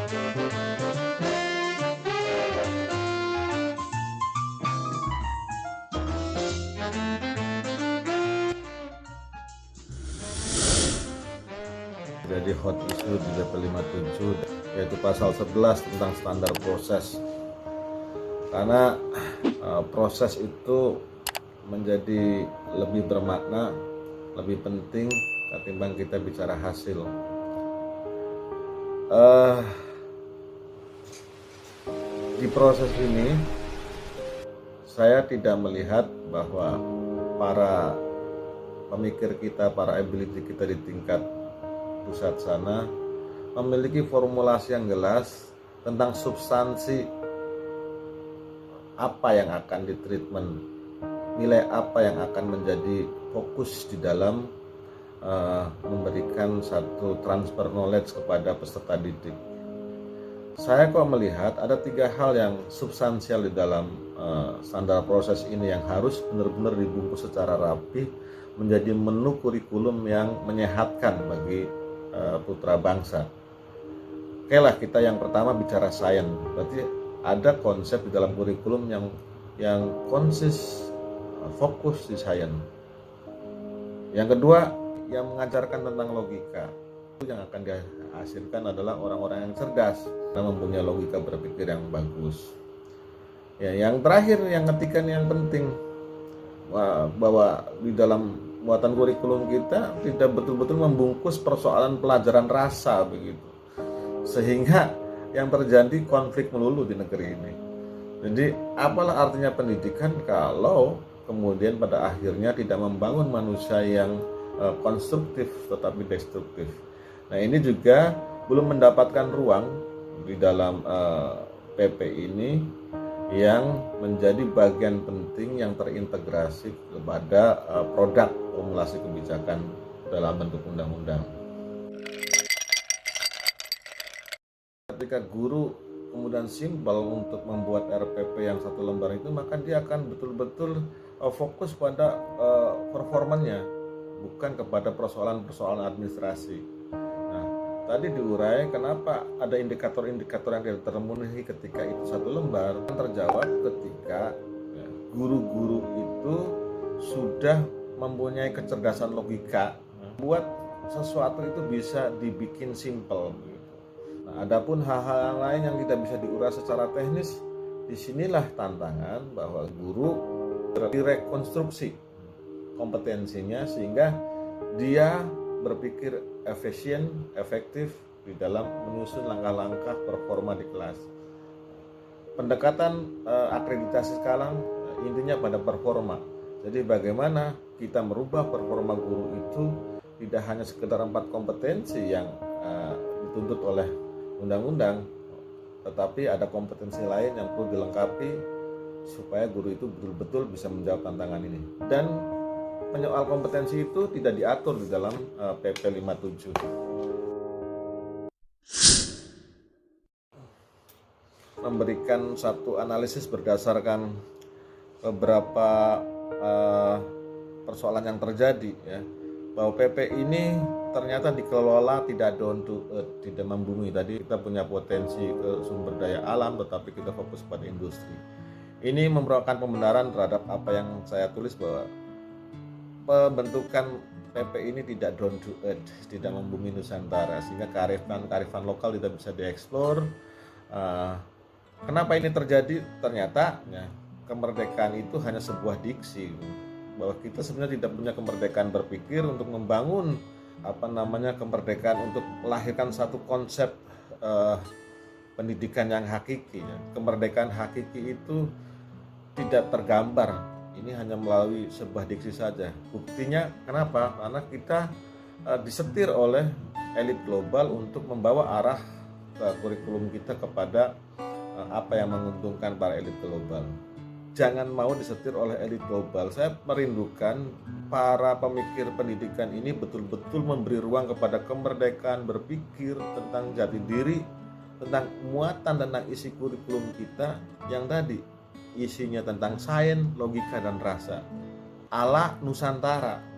Jadi hot issue di DP 57 yaitu pasal 11 tentang standar proses, karena proses itu menjadi lebih bermakna, lebih penting ketimbang kita bicara hasil. Di proses ini saya tidak melihat bahwa para pemikir kita, para ability kita di tingkat pusat sana memiliki formulasi yang jelas tentang substansi apa yang akan ditreatment, nilai apa yang akan menjadi fokus di dalam memberikan satu transfer knowledge kepada peserta didik. Saya kok melihat ada 3 hal yang substansial di dalam standar proses ini yang harus benar-benar dibungkus secara rapi menjadi menu kurikulum yang menyehatkan bagi putra bangsa. Oke lah, kita yang pertama bicara sains, berarti ada konsep di dalam kurikulum yang fokus di sains. Yang kedua, yang mengajarkan tentang logika. Yang akan dihasilkan adalah orang-orang yang cerdas dan mempunyai logika berpikir yang bagus. Ya, yang terakhir, yang ketiga yang penting, bahwa di dalam muatan kurikulum kita tidak betul-betul membungkus persoalan pelajaran rasa begitu, sehingga yang terjadi konflik melulu di negeri ini. Jadi apalah artinya pendidikan kalau kemudian pada akhirnya tidak membangun manusia yang konstruktif tetapi destruktif. Nah, ini juga belum mendapatkan ruang di dalam PP ini yang menjadi bagian penting yang terintegrasi kepada produk formulasi kebijakan dalam bentuk undang-undang. Ketika guru kemudian simpel untuk membuat RPP yang 1 lembar itu, maka dia akan betul-betul fokus pada performanya, bukan kepada persoalan-persoalan administrasi. Tadi diurai kenapa ada indikator-indikator yang tidak terpenuhi ketika itu 1 lembar. Terjawab ketika guru-guru itu sudah mempunyai kecerdasan logika buat sesuatu itu bisa dibikin simple. Nah, adapun hal-hal yang lain yang tidak bisa diurai secara teknis, disinilah tantangan bahwa guru direkonstruksi kompetensinya sehingga dia berpikir efisien, efektif di dalam menyusun langkah-langkah performa di kelas. Pendekatan akreditasi sekarang intinya pada performa. Jadi bagaimana kita merubah performa guru itu tidak hanya sekedar 4 kompetensi yang dituntut oleh undang-undang, tetapi ada kompetensi lain yang perlu dilengkapi supaya guru itu betul-betul bisa menjawab tantangan ini. Dan penyoal kompetensi itu tidak diatur di dalam PP 57. Memberikan satu analisis berdasarkan beberapa persoalan yang terjadi, ya, bahwa PP ini ternyata dikelola tidak down to earth, tidak membumi. Tadi kita punya potensi ke sumber daya alam, tetapi kita fokus pada industri. Ini merupakan pembenaran terhadap apa yang saya tulis, bahwa pembentukan PP ini tidak down to earth, tidak membumi Nusantara, sehingga kearifan lokal tidak bisa dieksplor. Kenapa ini terjadi? Ternyata kemerdekaan itu hanya sebuah diksi, bahwa kita sebenarnya tidak punya kemerdekaan berpikir untuk membangun kemerdekaan untuk melahirkan satu konsep pendidikan yang hakiki. Kemerdekaan hakiki itu tidak tergambar. Ini hanya melalui sebuah diksi saja. Buktinya kenapa? Karena kita disetir oleh elit global untuk membawa arah kurikulum kita kepada apa yang menguntungkan para elit global. Jangan mau disetir oleh elit global. Saya merindukan para pemikir pendidikan ini betul-betul memberi ruang kepada kemerdekaan berpikir tentang jati diri, tentang muatan, tentang isi kurikulum kita yang tadi isinya tentang sains, logika, dan rasa ala Nusantara.